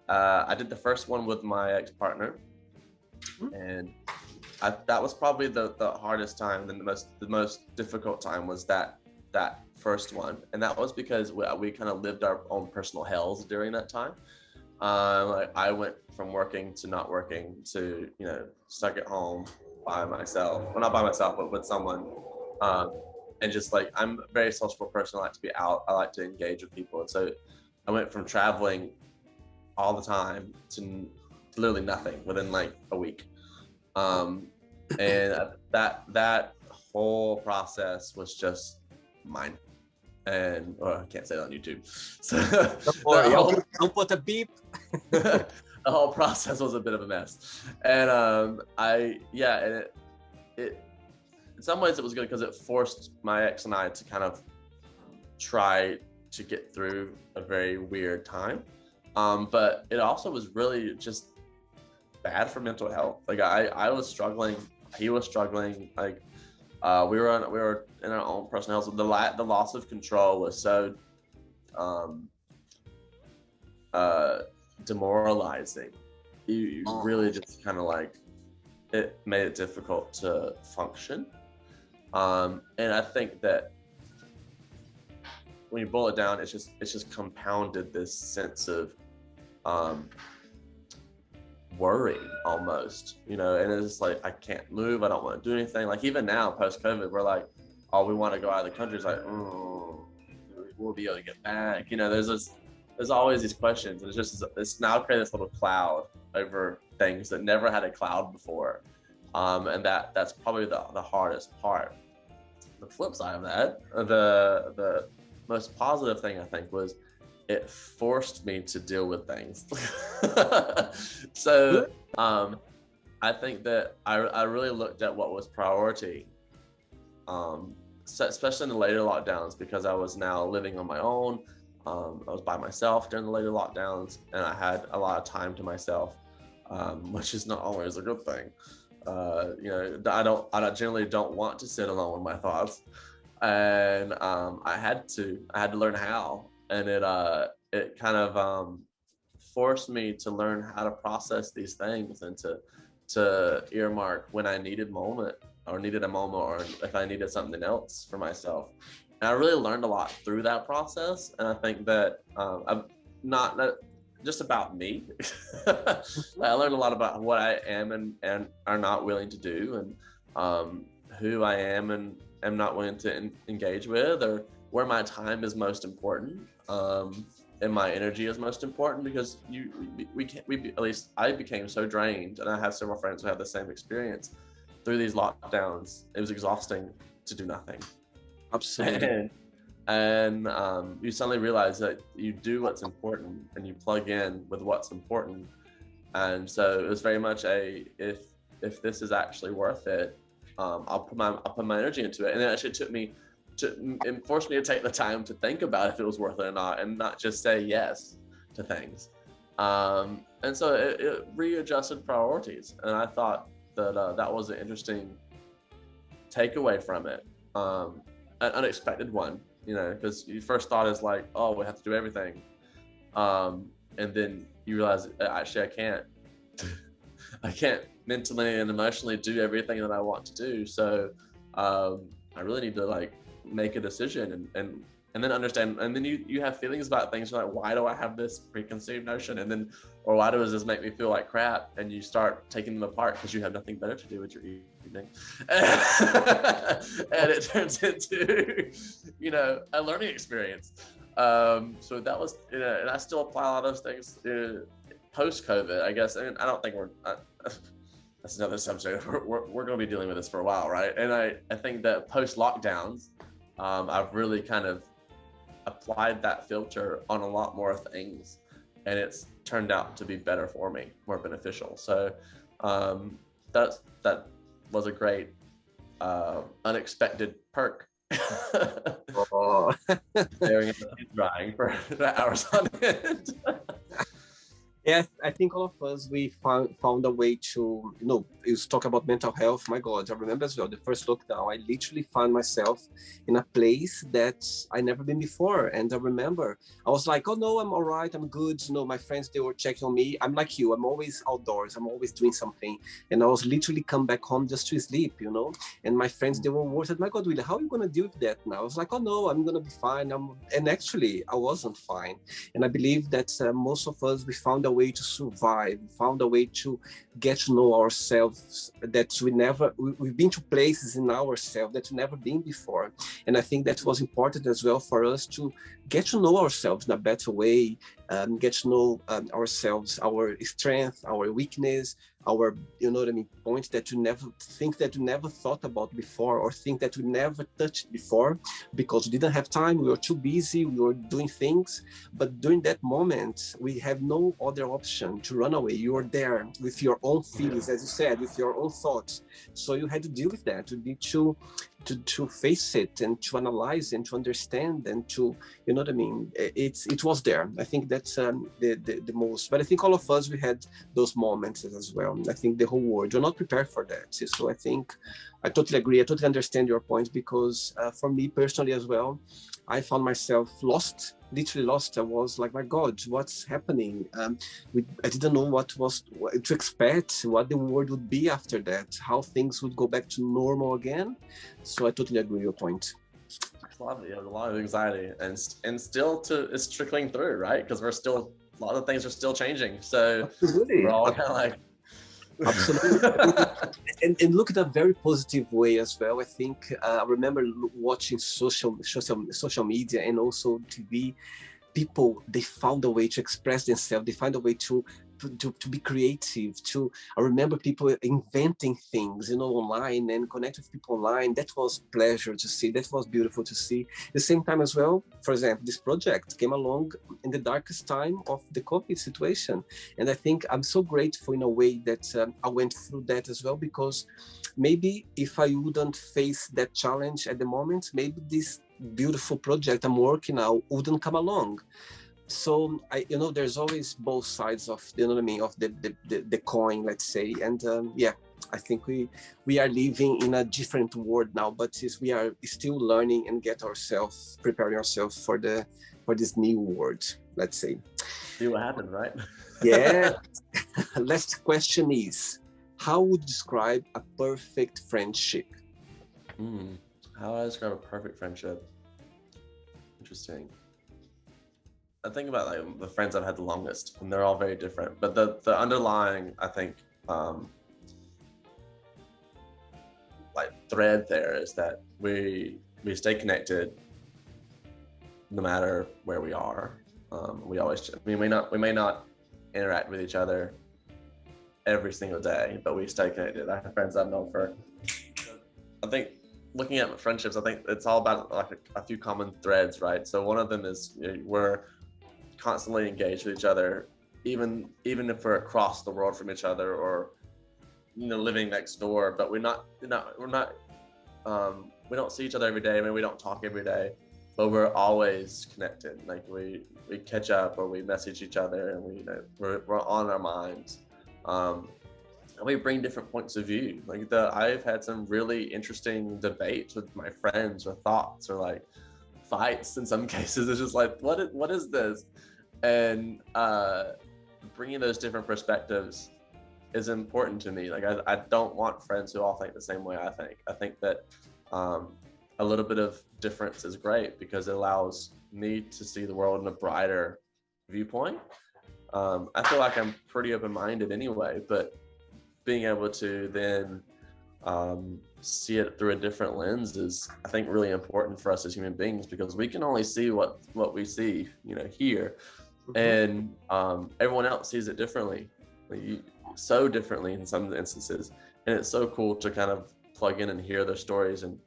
I did the first one with my ex-partner, and that was probably the hardest time, and the most difficult time was that first one, and that was because we kind of lived our own personal hells during that time. Like I went from working to not working to stuck at home by myself. Well, not by myself, but with someone. and just like, I'm a very sociable person. I like to be out. I like to engage with people. And so I went from traveling all the time to literally nothing within like a week. And that whole process was just mine. And I can't say that on YouTube. So
Don't worry, I'll put a beep.
the whole process was a bit of a mess. And and it in some ways it was good because it forced my ex and I to kind of try to get through a very weird time. But it also was really just bad for mental health. Like I was struggling, he was struggling. Like we were in our own personal health. The loss of control was so demoralizing. You really just kind of like, it made it difficult to function. And I think that when you boil it down, it's just compounded this sense of worry almost, you know. And it's like, I can't move, I don't want to do anything. Like even now post-COVID, we're like, oh, we want to go out of the country. It's like, we'll be able to get back, you know. There's always these questions, and it's now created this little cloud over things that never had a cloud before. And that's probably the hardest part. The flip side of that, the most positive thing I think was it forced me to deal with things. So I think that I really looked at what was priority, so especially in the later lockdowns, because I was now living on my own. I was by myself during the later lockdowns, and I had a lot of time to myself, which is not always a good thing. You know, I generally don't want to sit alone with my thoughts, and I had to learn how, and it kind of forced me to learn how to process these things and to earmark when I needed a moment, or if I needed something else for myself. And I really learned a lot through that process, and I think that I'm not just about me. I learned a lot about what I am and are not willing to do, and who I am and am not willing to engage with, or where my time is most important, and my energy is most important, because at least I became so drained, and I have several friends who have the same experience through these lockdowns. It was exhausting to do nothing.
Absolutely.
And you suddenly realize that you do what's important, and you plug in with what's important. And so it was very much if this is actually worth it, I'll put my energy into it. And it actually it forced me to take the time to think about if it was worth it or not, and not just say yes to things. And so it readjusted priorities, and I thought that that was an interesting takeaway from it, an unexpected one, you know, because your first thought is like, oh, we have to do everything, and then you realize actually I can't mentally and emotionally do everything that I want to do. So I really need to like make a decision and then understand. And then you have feelings about things. You're like, why do I have this preconceived notion? And then, or why does this make me feel like crap? And you start taking them apart because you have nothing better to do with your evening. And it turns into, you know, a learning experience. So that was, you know, and I still apply a lot of those things post-COVID, I guess. I mean, I don't think that's another subject. We're going to be dealing with this for a while, right? And I think that post-lockdowns, I've really kind of applied that filter on a lot more things, and it's turned out to be better for me, more beneficial. So that was a great unexpected perk. Staring at the paint drying for hours on end.
Yeah, I think all of us, we found a way to, you know, you talk about mental health. My God, I remember as well, the first lockdown, I literally found myself in a place that I never been before. And I remember I was like, oh no, I'm all right, I'm good. You know, my friends, they were checking on me. I'm like you, I'm always outdoors, I'm always doing something. And I was literally come back home just to sleep, you know. And my friends, they were worried, my God, Willie, how are you gonna deal with that now? I was like, oh no, I'm gonna be fine. And actually, I wasn't fine. And I believe that most of us, we found a way to survive, found a way to get to know ourselves that we've been to places in ourselves that we've never been before. And I think that was important as well for us to get to know ourselves in a better way, get to know ourselves, our strength, our weakness, our, you know what I mean, points that you never thought about before, or think that we never touched before, because we didn't have time, we were too busy, we were doing things. But during that moment, we have no other option to run away. You are there with your own feelings, as you said, with your own thoughts. So you had to deal with that. You need to face it and to analyze and to understand and to, you know what I mean, it was there. I think that's the most. But I think all of us, we had those moments as well. I think the whole world, you're not prepared for that. So I think I totally agree. I totally understand your point, because for me personally as well, I found myself lost, literally lost. I was like, my God, what's happening? I didn't know what to expect, what the world would be after that, how things would go back to normal again. So I totally agree with your point.
It's a lot of anxiety, and still it's trickling through, right? Because a lot of things are still changing. So
absolutely,
we're all kind of like.
Absolutely. and look at a very positive way as well. I think I remember watching social media and also TV. People, they found a way to express themselves. They find a way to be creative. I remember people inventing things, you know, online, and connect with people online. That was pleasure to see. That was beautiful to see. At the same time as well, for example, this project came along in the darkest time of the COVID situation. And I think I'm so grateful in a way that I went through that as well, because maybe if I wouldn't face that challenge at the moment, maybe this beautiful project I'm working now wouldn't come along. So there's always both sides of, you know what I mean, of the coin, let's say. And I think we are living in a different world now, but we are still learning and preparing ourselves for this new world, let's say.
See what happened, right?
Yeah. Last question is, how would you describe a perfect friendship?
How do I describe a perfect friendship? Interesting. I think about like the friends I've had the longest, and they're all very different. But the underlying, I think, like thread there is that we stay connected no matter where we are. We may not interact with each other every single day, but we stay connected. I have friends I've known for. I think looking at friendships, I think it's all about like a few common threads, right? So one of them is we're constantly engaged with each other, even if we're across the world from each other, or living next door, but we don't see each other every day. I mean, we don't talk every day, but we're always connected. Like we catch up, or we message each other, and we're on our minds. And we bring different points of view. Like I've had some really interesting debates with my friends, or thoughts, or like fights in some cases. It's just like, what is this? And bringing those different perspectives is important to me. Like I don't want friends who all think the same way I think. I think that a little bit of difference is great, because it allows me to see the world in a brighter viewpoint. I feel like I'm pretty open-minded anyway, but being able to then see it through a different lens is, I think, really important for us as human beings, because we can only see what we see, here. And everyone else sees it differently, so differently in some instances. And it's so cool to kind of plug in and hear their stories, and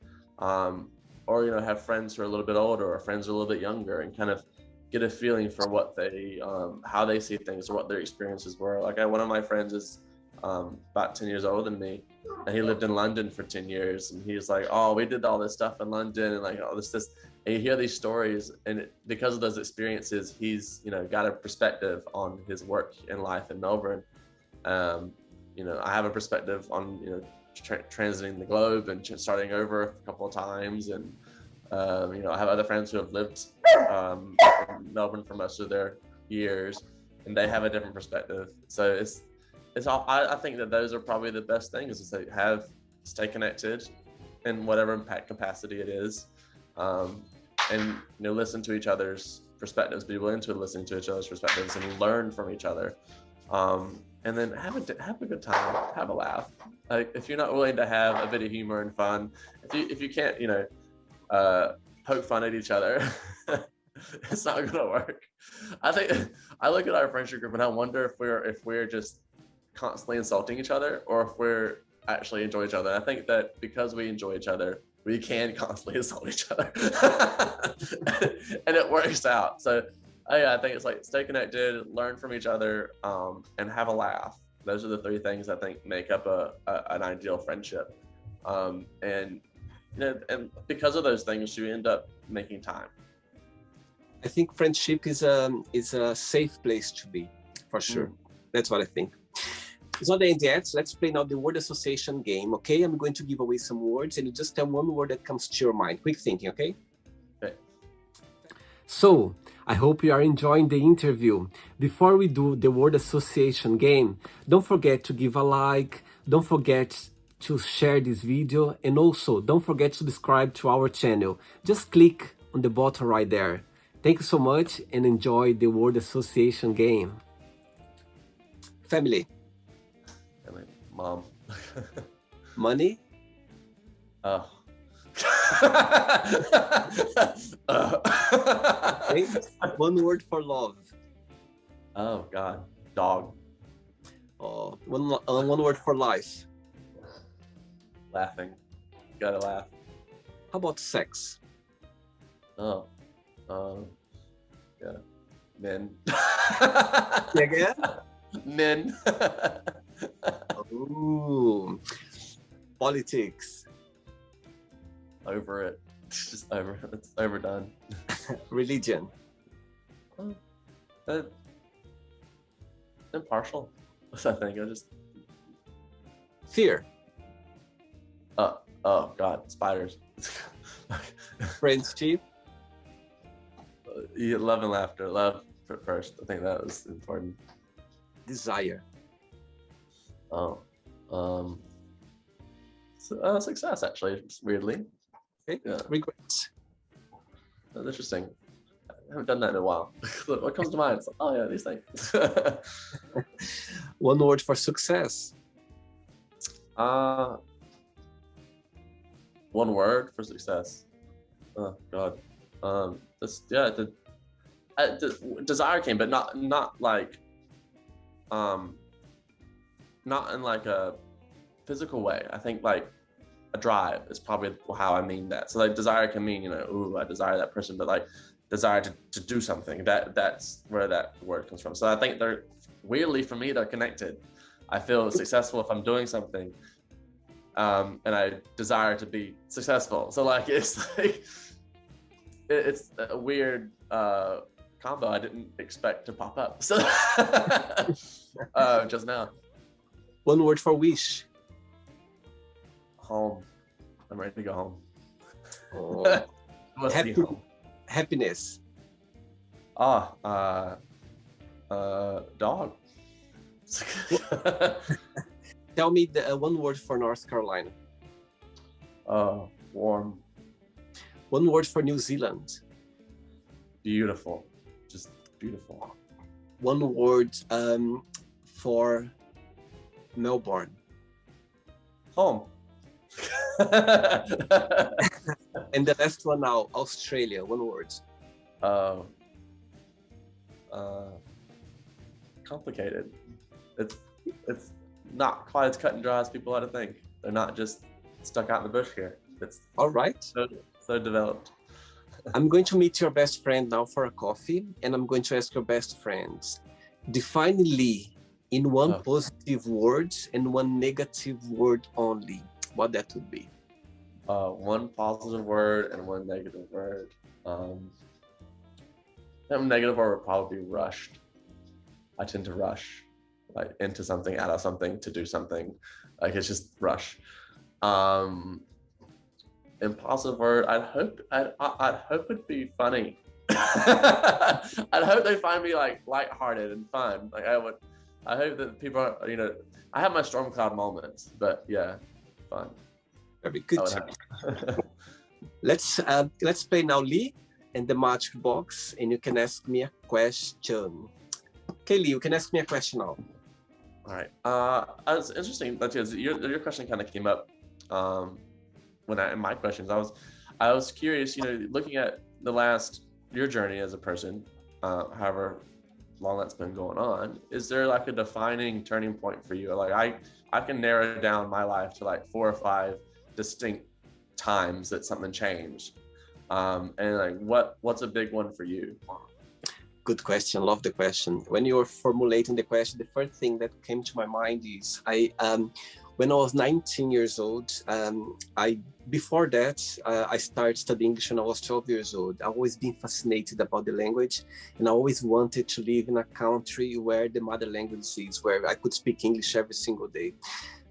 or have friends who are a little bit older, or friends who are a little bit younger, and kind of get a feeling for what they how they see things, or what their experiences were. Like one of my friends is about 10 years older than me, and he lived in London for 10 years, and he's like, oh, we did all this stuff in London, and like, oh, this and you hear these stories, and because of those experiences, he's got a perspective on his work in life in Melbourne. I have a perspective on transiting the globe and starting over a couple of times, and I have other friends who have lived in Melbourne for most of their years, and they have a different perspective. So it's all, I think that those are probably the best things, is to stay connected in whatever capacity it is, and listen to each other's perspectives, be willing to listen to each other's perspectives and learn from each other. And then have a good time, have a laugh. Like, if you're not willing to have a bit of humor and fun, if you can't, poke fun at each other, it's not gonna work. I think I look at our friendship group and I wonder if we're just constantly insulting each other, or if we're actually enjoy each other. I think that because we enjoy each other, we can constantly insult each other, and it works out. So I think it's like stay connected, learn from each other, and have a laugh. Those are the three things I think make up an ideal friendship. And because of those things, you end up making time.
I think friendship is a safe place to be, for sure. That's what I think. It's not the end yet. Let's play now the word association game, okay? I'm going to give away some words, and you just tell one word that comes to your mind. Quick thinking, okay?
Okay.
So, I hope you are enjoying the interview. Before we do the word association game, don't forget to give a like, don't forget to share this video, and also don't forget to subscribe to our channel. Just click on the button right there. Thank you so much and enjoy the word association game.
Family.
Mom.
Money.
Oh.
Okay. One word for love.
Oh God, dog.
One word for life.
Laughing. Gotta laugh.
How about sex?
Oh. Yeah. Men.
Say again?
Men.
Ooh. Politics.
Over it. It's just over. It's overdone.
Religion.
Impartial. I think I just.
Fear.
Oh God, spiders.
Friendship.
Love and laughter. Love first. I think that was important.
Desire.
Success, actually, weirdly.
Okay.
Yeah.
Regrets.
That's interesting. I haven't done that in a while. What comes to mind? It's like, oh yeah, these things.
One word for success.
One word for success. Oh God. Desire came, but not like, not in like a physical way. I think like a drive is probably how I mean that. So like desire can mean, I desire that person, but like desire to do something, that's where that word comes from. So I think they're, weirdly for me, they're connected. I feel successful if I'm doing something, and I desire to be successful. So like it's like it's a weird combo I didn't expect to pop up. So just now.
One word for wish.
Home. I'm ready to go home.
Oh.
Must be home.
Happiness.
Dog.
Tell me the one word for North Carolina.
Warm.
One word for New Zealand.
Beautiful. Just beautiful.
One word for Melbourne.
Home.
And the last one now, Australia. One word.
Complicated. It's not quite as cut and dry as people ought to think. They're not just stuck out in the bush here. It's
all right.
So developed.
I'm going to meet your best friend now for a coffee, and I'm going to ask your best friends. Define Lee in one positive word and one negative word only. What that would be?
One positive word and one negative word. That negative word would probably be rushed. I tend to rush, like into something, out of something, to do something. Like it's just rush. And positive word, I'd hope it'd be funny. I'd hope they find me like lighthearted and fun. Like I hope that people are, I have my storm cloud moments, but yeah, fun.
Very good. Let's play now, Lee. in the magic box, and you can ask me a question. Okay, Lee, you can ask me a question now.
All right. It's interesting because your question kind of came up in my questions. I was curious. You know, looking at your journey as a person, however long that's been going on, is there like a defining turning point for you? Like I can narrow down my life to like 4 or 5 distinct times that something changed. And like what's a big one for you?
Good question. Love the question. When you were formulating the question, the first thing that came to my mind is when I was 19 years old, before that, I started studying English when I was 12 years old. I've always been fascinated about the language, and I always wanted to live in a country where the mother language is, where I could speak English every single day.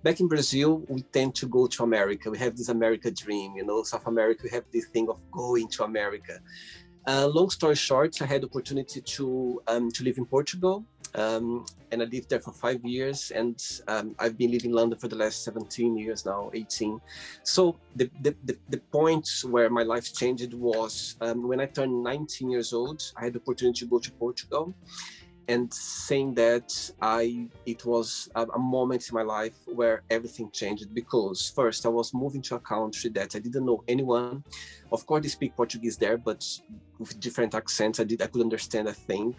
Back in Brazil, we tend to go to America. We have this America dream, you know, South America, we have this thing of going to America. Long story short, I had the opportunity to live in Portugal, and I lived there for 5 years, and I've been living in London for the last 17 years now, 18. So the point where my life changed was when I turned 19 years old. I had the opportunity to go to Portugal, and saying that it was a moment in my life where everything changed, because first I was moving to a country that I didn't know anyone. Of course, they speak Portuguese there, but with different accents. I could understand, I think.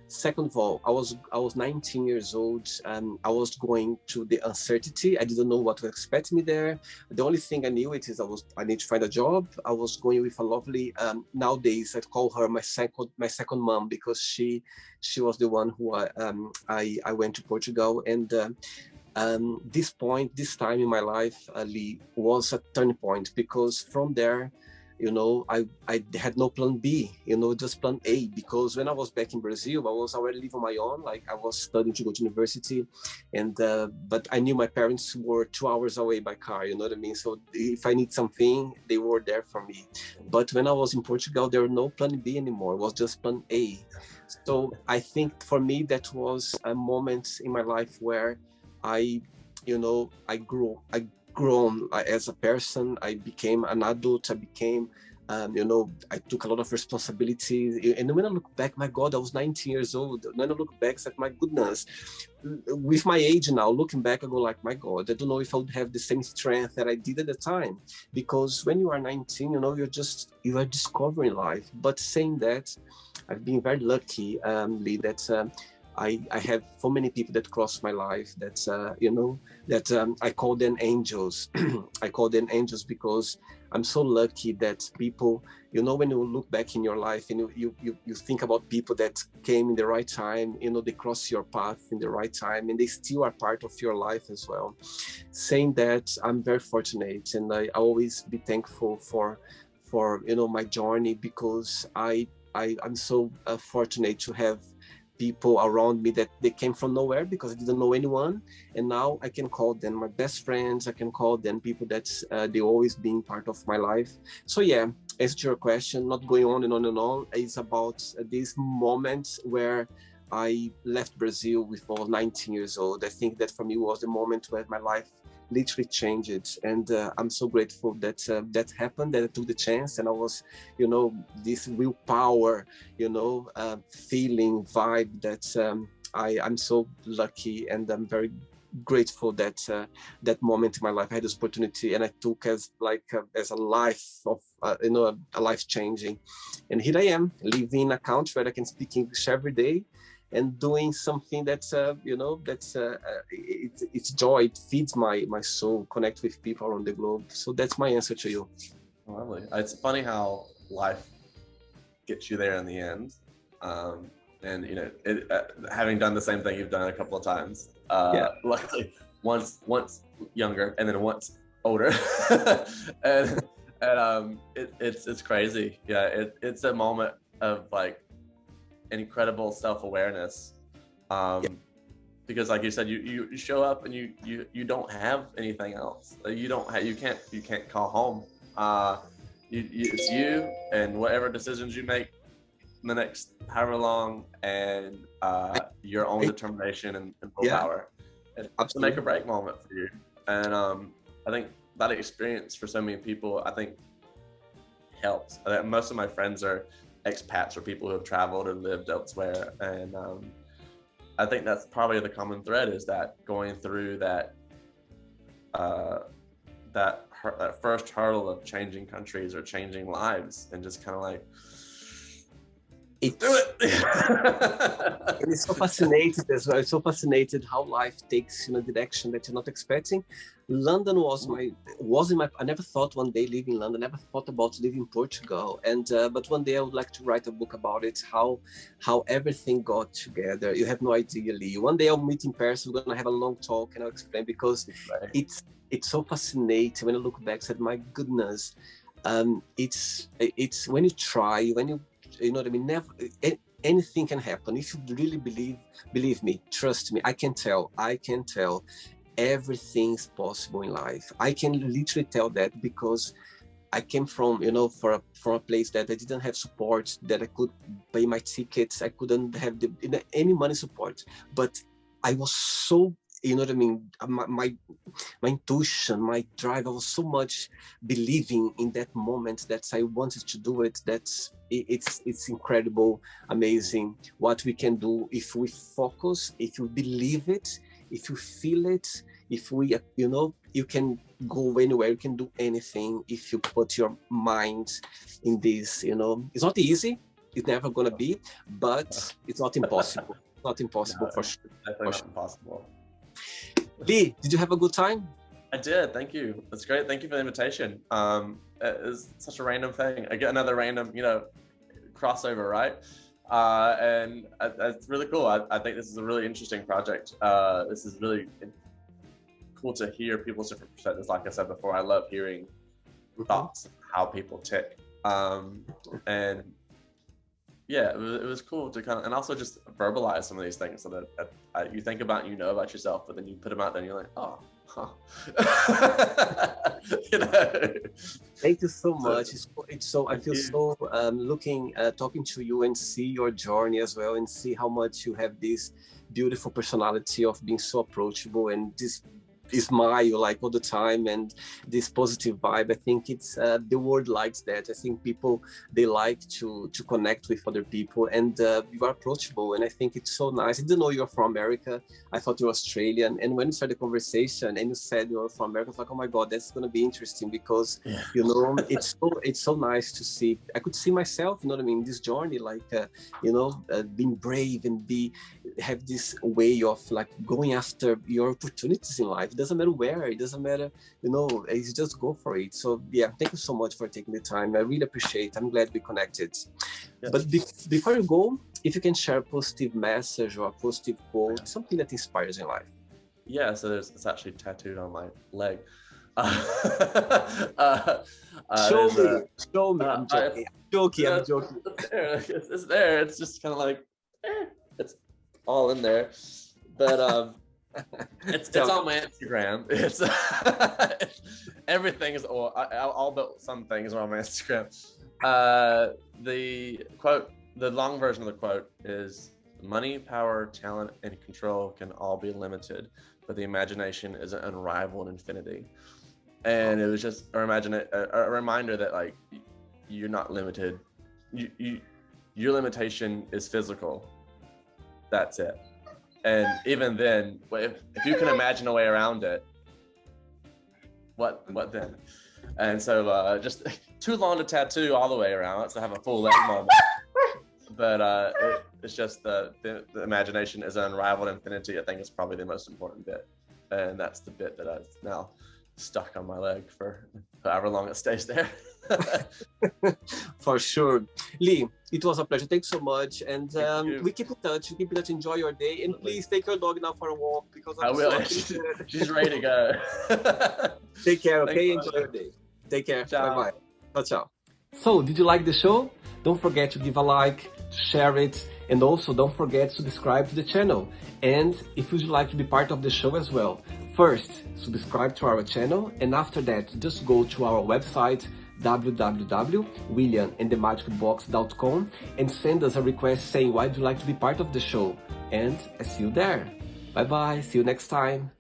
Second of all, I was 19 years old, and I was going to the uncertainty. I didn't know what to expect me there. The only thing I knew is I need to find a job. I was going with a lovely, nowadays I'd call her my second mom, because she was the one who I went to Portugal. And this time in my life, Lee, was a turning point, because from there, you know, I had no plan B, you know, just plan A, because when I was back in Brazil, I was already living on my own. Like, I was studying to go to university, and but I knew my parents were 2 hours away by car, you know what I mean? So if I need something, they were there for me. But when I was in Portugal, there was no plan B anymore. It was just plan A. So I think for me, that was a moment in my life where I grown as a person. I became an adult. I became, I took a lot of responsibility. And when I look back, my God, I was 19 years old. When I look back, it's like, my goodness, with my age now, looking back, I go like, my God, I don't know if I would have the same strength that I did at the time. Because when you are 19, you know, you are discovering life. But saying that, I've been very lucky, Lee, that I have so many people that cross my life that, I call them angels. I call them angels because I'm so lucky that people, you know, when you look back in your life and you think about people that came in the right time, you know, they cross your path in the right time, and they still are part of your life as well. Saying that, I'm very fortunate, and I always be thankful for my journey, because I'm so fortunate to have people around me that they came from nowhere, because I didn't know anyone, and now I can call them my best friends. I can call them people that they always been part of my life. So yeah, answer to your question, not going on and on and on, it's about this moment where I left Brazil with all 19 years old. I think that for me was the moment where my life literally changed, and I'm so grateful that that happened, that I took the chance, and I was, this willpower, feeling, vibe that I'm so lucky, and I'm very grateful that that moment in my life I had this opportunity, and I took as a life of a life changing, and here I am living in a country where I can speak English every day, and doing something that's it's joy. It feeds my soul, connect with people around the globe. So that's my answer to you.
Lovely. It's funny how life gets you there in the end, and having done the same thing you've done a couple of times. Luckily, once younger and then once older, and it's crazy. Yeah, it's a moment of like incredible self-awareness, because like you said, you show up and you don't have anything else. You can't call home. It's you and whatever decisions you make in the next however long, and your own determination and willpower. It's a make or break moment for you. And I think that experience for so many people, I think, helps. Most of my friends are expats or people who have traveled and lived elsewhere. And I think that's probably the common thread, is that going through that first hurdle of changing countries or changing lives, and just kind of like, do it.
And it's so fascinating as well. It's so fascinating how life takes in a direction that you're not expecting. London was in my. I never thought one day living in London. Never thought about living in Portugal. And but one day I would like to write a book about it. How everything got together. You have no idea, Lee. One day I'll meet in person. We're gonna have a long talk and I'll explain, because it's so fascinating when I look back. Said, my goodness, it's when you try, when you know what I mean. Never anything can happen if you really believe me. Trust me. I can tell. Everything's possible in life. I can literally tell that, because I came from, from a place that I didn't have support, that I could pay my tickets. I couldn't have any money support, but I was so, you know what I mean, my intuition, my drive, I was so much believing in that moment that I wanted to do it. It's incredible, amazing what we can do if we focus, if you believe it, if you feel it, if we, you can go anywhere, you can do anything if you put your mind in this, It's not easy, it's never gonna be, but it's not impossible. It's not impossible, for sure.
Definitely not impossible.
Lee, did you have a good time?
I did, thank you. That's great. Thank you for the invitation. It is such a random thing. I get another random, crossover, right? And it's really cool. I think this is a really interesting project. This is really cool to hear people's different perspectives. Like I said before, I love hearing thoughts, how people tick. And yeah, it was cool to kind of, and also just verbalize some of these things, so that you think about, about yourself, but then you put them out there and you're like, oh, huh.
Thank you so much. It's so I feel so talking to you and see your journey as well, and see how much you have this beautiful personality of being so approachable, and this smile like all the time, and this positive vibe. I think it's the world likes that. I think people, they like to connect with other people, and you are approachable, and I think it's so nice. I didn't know you were from America. I thought you were Australian, and when you started the conversation and you said you were from America, I was like, oh my god, that's going to be interesting, because it's so nice to see. I could see myself, you know what I mean, this journey, like being brave and have this way of like going after your opportunities in life. It doesn't matter where, it doesn't matter, it's just go for it. So yeah, thank you so much for taking the time. I really appreciate it. I'm glad we connected. Yes. But before you go, if you can share a positive message or a positive quote, something that inspires in life.
Yeah, so it's actually tattooed on my leg.
Show me. I'm joking. I'm joking.
It's there. It's just kind of like, it's all in there. But it's on my Instagram. It's everything is all but some things are on my Instagram. The quote, the long version of the quote is, money, power, talent, and control can all be limited, but the imagination is an unrivaled infinity. And it was just a reminder that like you're not limited. Your limitation is physical. That's it. And even then, if you can imagine a way around it, what then? And so just too long to tattoo all the way around. Let's have a full leg moment. But it's just the imagination is an unrivaled infinity. I think is probably the most important bit. And that's the bit that I've now stuck on my leg for however long it stays there.
For sure. Lee, it was a pleasure. Thanks so much. And we keep in touch. Enjoy your day. And please take your dog now for a walk, because
I will. She's ready to go.
Take care, okay? Enjoy your day. Take care.
Ciao.
Bye-bye. Ciao.
So, did you like the show? Don't forget to give a like, to share it, and also don't forget to subscribe to the channel. And if you'd like to be part of the show as well, first, subscribe to our channel, and after that, just go to our website, www.williamandthemagicbox.com, and send us a request saying why you'd like to be part of the show. And I see you there. Bye bye, see you next time.